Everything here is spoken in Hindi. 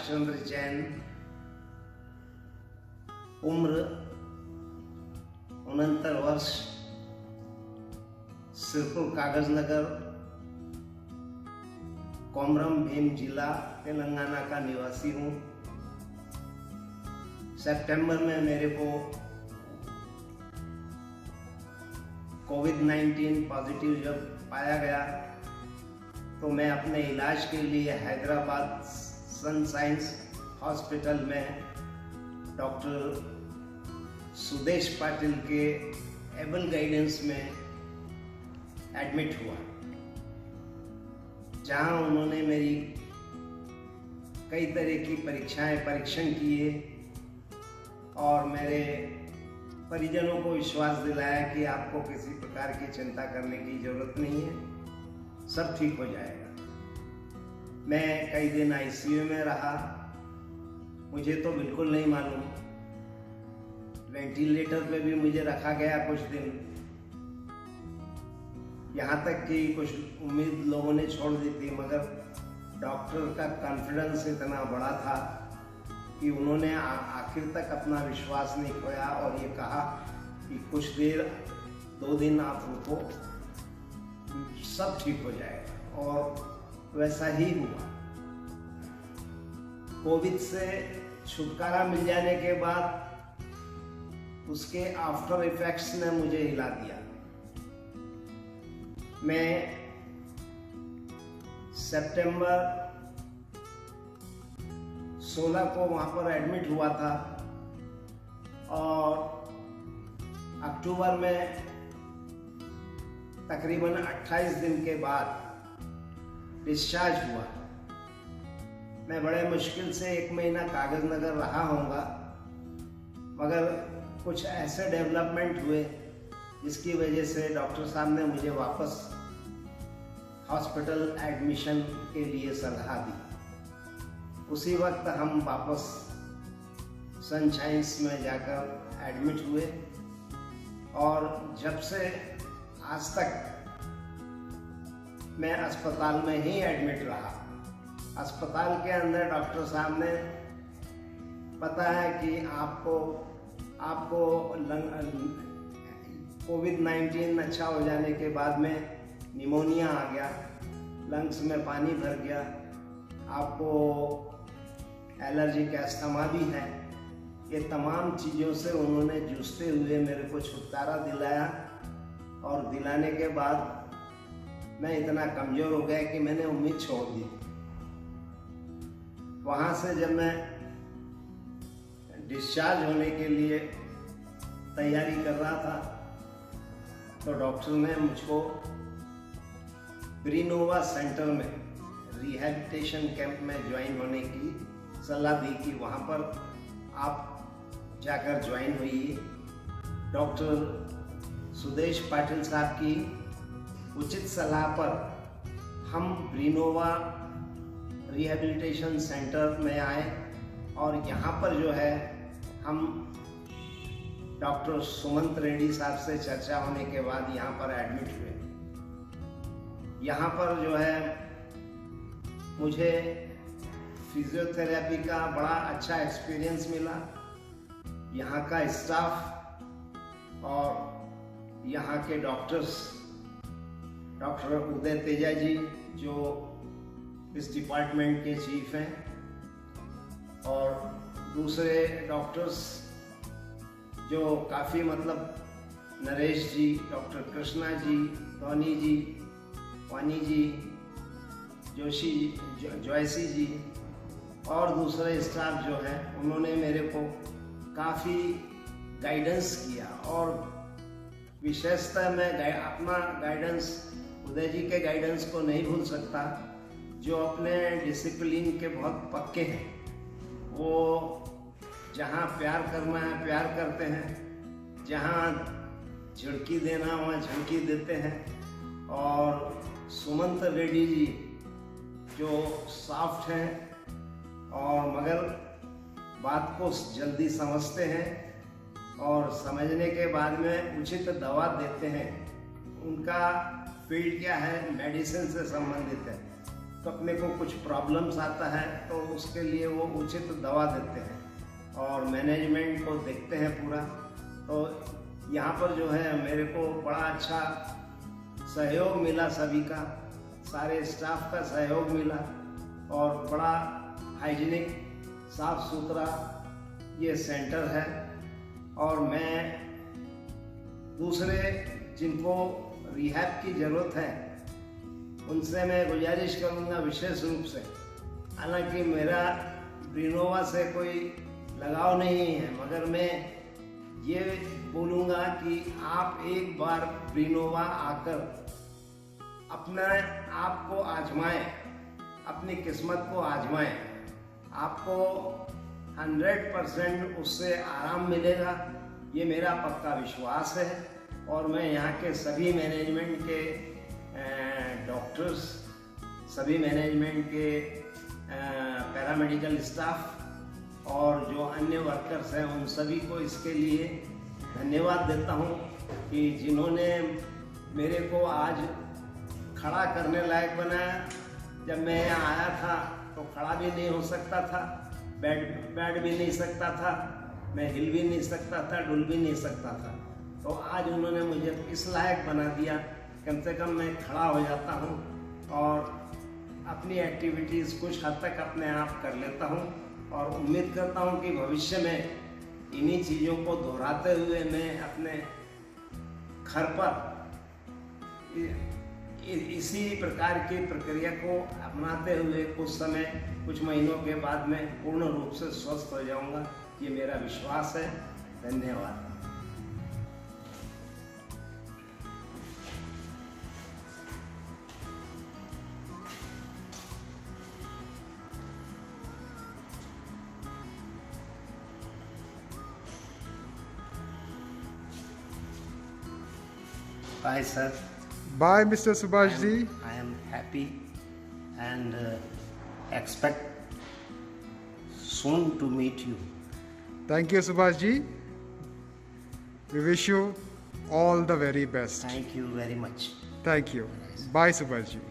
चंद्र जैन, उम्र 69 वर्ष, सिरपुर कागज नगर, कोमरम भीम जिला तेलंगाना का निवासी हूँ। सितंबर में मेरे को कोविड-19 पॉजिटिव जब पाया गया तो मैं अपने इलाज के लिए हैदराबाद सनसाइंस हॉस्पिटल में डॉक्टर सुदेश पाटिल के एबल गाइडेंस में एडमिट हुआ, जहां उन्होंने मेरी कई तरह की परीक्षण किए और मेरे परिजनों को विश्वास दिलाया कि आपको किसी प्रकार की चिंता करने की जरूरत नहीं है, सब ठीक हो जाएगा। मैं कई दिन आईसीयू में रहा, मुझे तो बिल्कुल नहीं मालूम, वेंटिलेटर पे भी मुझे रखा गया कुछ दिन, यहाँ तक कि कुछ उम्मीद लोगों ने छोड़ दी थी, मगर डॉक्टर का कॉन्फिडेंस इतना बड़ा था कि उन्होंने आखिर तक अपना विश्वास नहीं खोया और ये कहा कि कुछ देर 2 दिन आप रुको, सब ठीक हो जाएगा, और वैसा ही हुआ। कोविड से छुटकारा मिल जाने के बाद उसके आफ्टर इफेक्ट्स ने मुझे हिला दिया। मैं सितंबर 16 को वहाँ पर एडमिट हुआ था और अक्टूबर में तकरीबन 28 दिन के बाद डिस्चार्ज हुआ। मैं बड़े मुश्किल से 1 महीना कागज नगर रहा होऊंगा, मगर कुछ ऐसे डेवलपमेंट हुए जिसकी वजह से डॉक्टर साहब ने मुझे वापस हॉस्पिटल एडमिशन के लिए सलाह दी। उसी वक्त हम वापस सनसाइंस में जाकर एडमिट हुए और जब से आज तक मैं अस्पताल में ही एडमिट रहा। अस्पताल के अंदर डॉक्टर साहब ने पता है कि आपको कोविड-19 अच्छा हो जाने के बाद में निमोनिया आ गया, लंग्स में पानी भर गया, आपको एलर्जिक अस्थमा भी है। ये तमाम चीज़ों से उन्होंने जूझते हुए मेरे को छुटकारा दिलाया और दिलाने के बाद मैं इतना कमज़ोर हो गया कि मैंने उम्मीद छोड़ दी। वहाँ से जब मैं डिस्चार्ज होने के लिए तैयारी कर रहा था तो डॉक्टर ने मुझको ब्रिनोवा सेंटर में रिहैबिलिटेशन कैंप में ज्वाइन होने की सलाह दी कि वहाँ पर आप जाकर ज्वाइन होइए। डॉक्टर सुदेश पाटिल साहब की उचित सलाह पर हम ब्रिनोवा रिहैबिलिटेशन सेंटर में आए और यहाँ पर जो है हम डॉक्टर सुमंत रेड्डी साहब से चर्चा होने के बाद यहाँ पर एडमिट हुए। यहाँ पर जो है मुझे फिजियोथेरेपी का बड़ा अच्छा एक्सपीरियंस मिला। यहाँ का स्टाफ और यहाँ के डॉक्टर्स, डॉक्टर उदय तेजा जी जो इस डिपार्टमेंट के चीफ हैं, और दूसरे डॉक्टर्स जो काफ़ी नरेश जी, डॉक्टर कृष्णा जी, धोनी जी, वानी जी, जोशी जॉयसी जी और दूसरे स्टाफ जो है उन्होंने मेरे को काफ़ी गाइडेंस किया। और विशेषतः मैं अपना गाइडेंस, उदय जी के गाइडेंस को नहीं भूल सकता, जो अपने डिसिप्लिन के बहुत पक्के हैं। वो जहाँ प्यार करना है प्यार करते हैं, जहाँ झिड़की देना वहाँ झिड़की देते हैं। और सुमंत रेड्डी जी जो सॉफ्ट हैं और मगर बात को जल्दी समझते हैं और समझने के बाद में उचित दवा देते हैं। उनका फील्ड क्या है, मेडिसिन से संबंधित है, तो अपने को कुछ प्रॉब्लम्स आता है तो उसके लिए वो उचित दवा देते हैं और मैनेजमेंट को देखते हैं पूरा। तो यहाँ पर जो है मेरे को बड़ा अच्छा सहयोग मिला, सभी का, सारे स्टाफ का सहयोग मिला और बड़ा हाइजीनिक, साफ सुथरा ये सेंटर है। और मैं दूसरे जिनको रिहैब की ज़रूरत है उनसे मैं गुजारिश करूँगा विशेष रूप से, हालांकि मेरा ब्रिनोवा से कोई लगाव नहीं है, मगर मैं ये बोलूँगा कि आप एक बार ब्रिनोवा आकर अपने आप को आजमाएं, अपनी किस्मत को आजमाएं। आपको 100% उससे आराम मिलेगा, ये मेरा पक्का विश्वास है। और मैं यहाँ के सभी मैनेजमेंट के डॉक्टर्स, सभी मैनेजमेंट के पैरामेडिकल स्टाफ और जो अन्य वर्कर्स हैं उन सभी को इसके लिए धन्यवाद देता हूँ कि जिन्होंने मेरे को आज खड़ा करने लायक बनाया। जब मैं यहाँ आया था तो खड़ा भी नहीं हो सकता था, बैठ भी नहीं सकता था, मैं हिल भी नहीं सकता था, डुल भी नहीं सकता था। तो आज उन्होंने मुझे इस लायक बना दिया, कम से कम मैं खड़ा हो जाता हूँ और अपनी एक्टिविटीज़ कुछ हद तक अपने आप कर लेता हूँ। और उम्मीद करता हूँ कि भविष्य में इन्हीं चीज़ों को दोहराते हुए मैं अपने घर पर इसी प्रकार की प्रक्रिया को अपनाते हुए कुछ महीनों के बाद में पूर्ण रूप से स्वस्थ हो जाऊंगा, ये मेरा विश्वास है। धन्यवाद। Bye, sir. Bye, Mr. Subhash ji. I am happy and expect soon to meet you. Thank you, Subhash ji. We wish you all the very best. Thank you very much. Thank you. Bye, Subhash ji.